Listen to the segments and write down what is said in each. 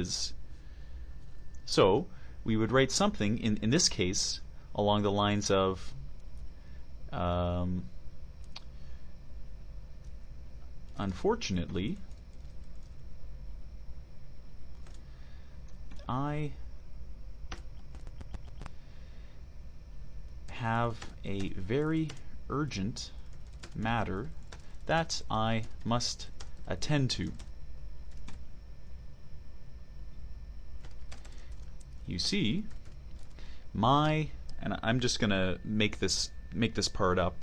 is. So we would write something in this case along the lines of unfortunately, I have a very urgent matter that I must attend to. You see, and I'm just going to make this part up.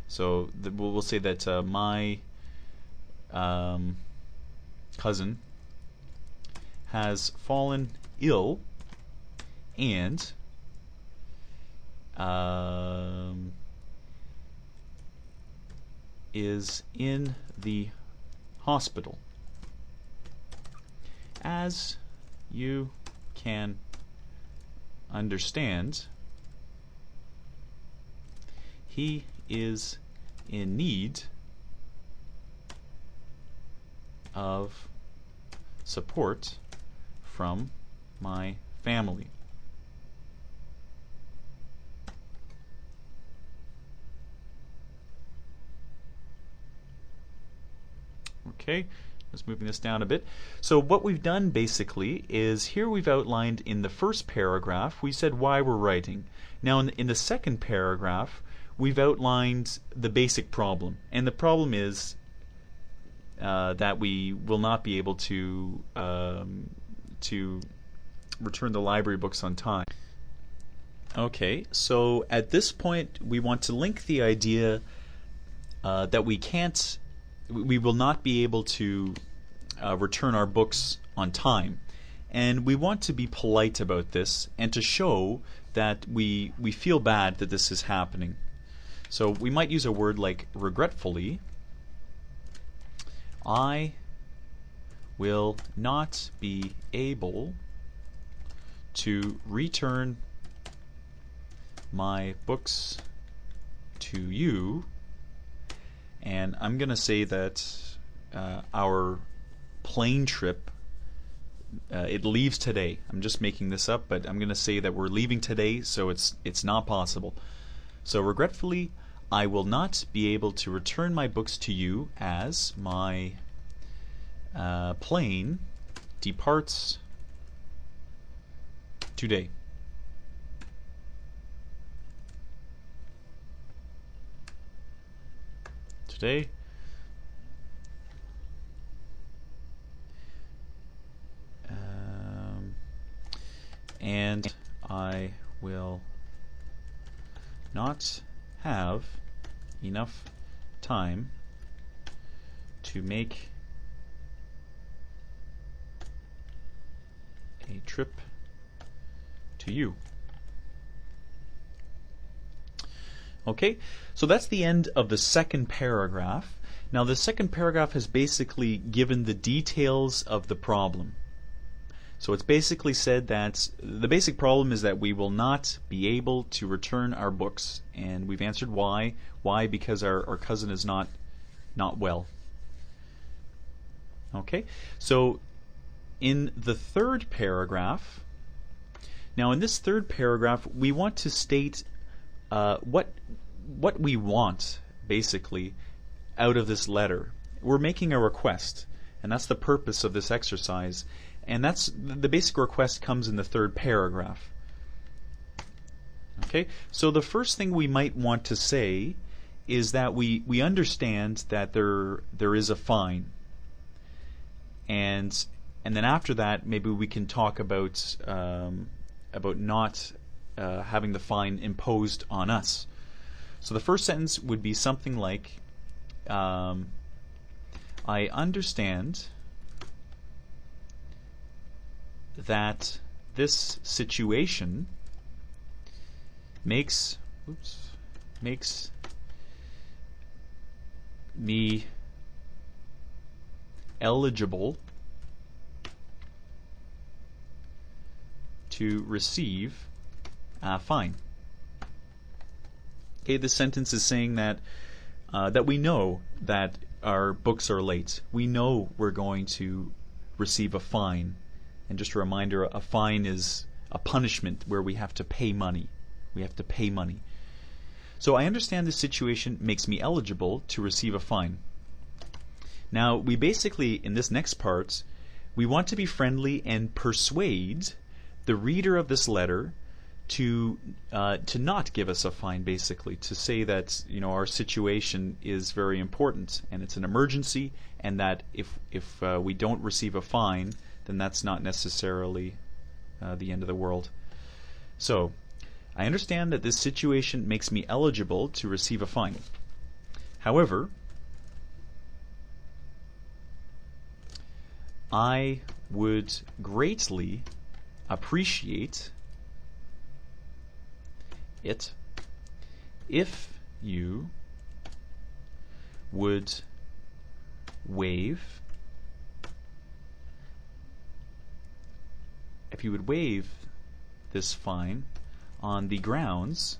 So we'll say that my cousin has fallen ill and is in the hospital. As you can understand, he is in need of support from my family. Okay, just moving this down a bit. So what we've done basically is here we've outlined in the first paragraph, we said why we're writing. Now in the second paragraph, we've outlined the basic problem. And the problem is that we will not be able to return the library books on time. Okay, so at this point we want to link the idea that we will not be able to return our books on time. And we want to be polite about this and to show that we feel bad that this is happening. So we might use a word like regretfully. I will not be able to return my books to you. And I'm going to say that our plane trip, it leaves today. I'm just making this up, but I'm going to say that we're leaving today, so it's not possible. So regretfully, I will not be able to return my books to you as my plane departs today. And I will not have enough time to make a trip to you. Okay, so that's the end of the second paragraph. Now the second paragraph has basically given the details of the problem. So it's basically said that the basic problem is that we will not be able to return our books, and we've answered why. Why? Because our cousin is not well. Okay, so in the third paragraph, now in this third paragraph we want to state what we want basically out of this letter. We're making a request, and that's the purpose of this exercise, and that's the basic request comes in the third paragraph. Okay, so the first thing we might want to say is that we understand that there is a fine, and then after that maybe we can talk about not having the fine imposed on us. So the first sentence would be something like, I understand that this situation makes me eligible to receive a fine. Okay, this sentence is saying that that we know that our books are late. We know we're going to receive a fine And just a reminder, a fine is a punishment where we have to pay money. We have to pay money. So I understand this situation makes me eligible to receive a fine. Now, we basically, in this next part, we want to be friendly and persuade the reader of this letter to not give us a fine, basically, to say that, you know, our situation is very important and it's an emergency, and that if we don't receive a fine, then that's not necessarily the end of the world. So, I understand that this situation makes me eligible to receive a fine. However, I would greatly appreciate it if you would waive this fine on the grounds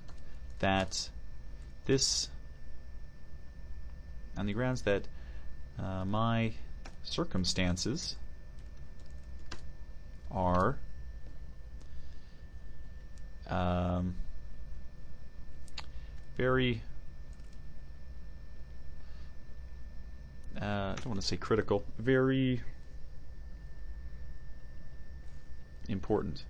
that my circumstances are very I don't want to say critical, very important.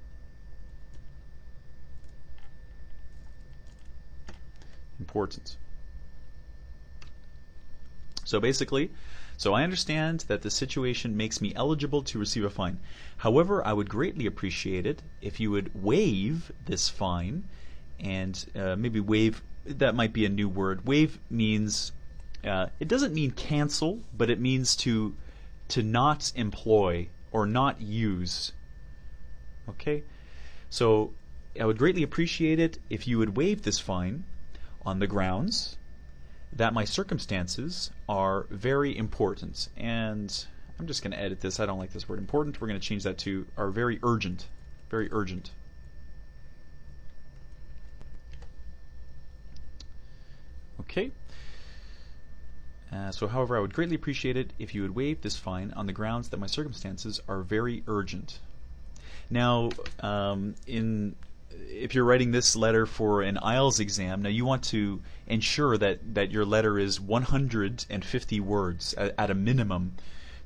So basically, I understand that the situation makes me eligible to receive a fine. However, I would greatly appreciate it if you would waive this fine, and maybe waive, that might be a new word. Waive means, it doesn't mean cancel, but it means to not employ or not use. Okay? So I would greatly appreciate it if you would waive this fine on the grounds that my circumstances are very important. And I'm just going to edit this. I don't like this word important. We're going to change that to are very urgent. Very urgent. Okay. So however, I would greatly appreciate it if you would waive this fine on the grounds that my circumstances are very urgent. Now, if you're writing this letter for an IELTS exam, now you want to ensure that your letter is 150 words at a minimum.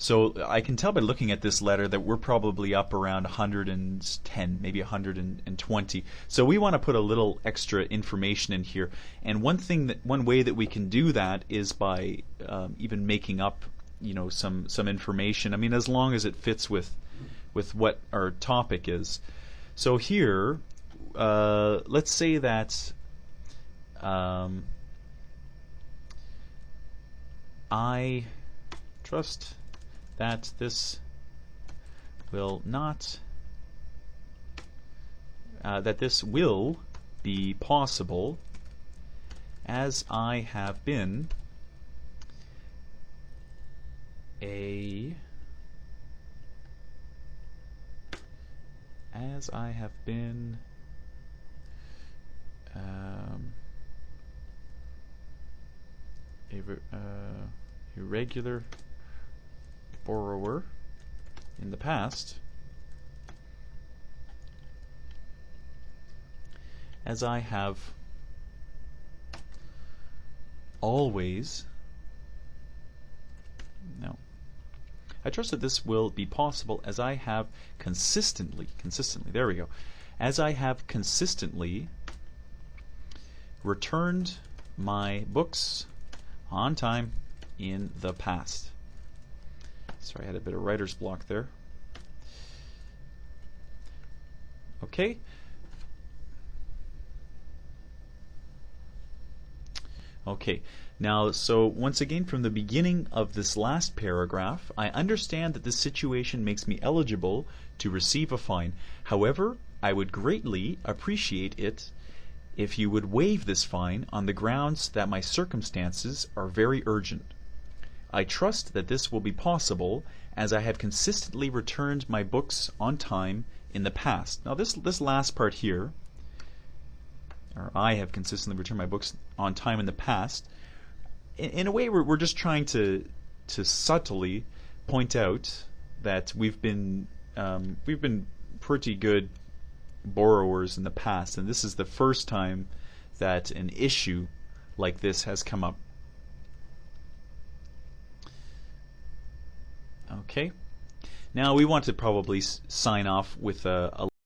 So I can tell by looking at this letter that we're probably up around 110, maybe 120. So we want to put a little extra information in here. And one way that we can do that is by even making up, you know, some information. I mean, as long as it fits with what our topic is. So here, let's say that I trust that this will not that this will be possible as I have been a regular borrower in the past, as I have always I trust that this will be possible as I have consistently, there we go, as I have consistently returned my books on time in the past. Sorry, I had a bit of writer's block there. Okay. Okay. Now, so once again, from the beginning of this last paragraph, I understand that this situation makes me eligible to receive a fine. However, I would greatly appreciate it if you would waive this fine on the grounds that my circumstances are very urgent. I trust that this will be possible as I have consistently returned my books on time in the past. Now this last part here, or I have consistently returned my books on time in the past, in a way we're just trying to subtly point out that we've been we've been pretty good borrowers in the past, and this is the first time that an issue like this has come up. Okay, now we want to probably sign off with a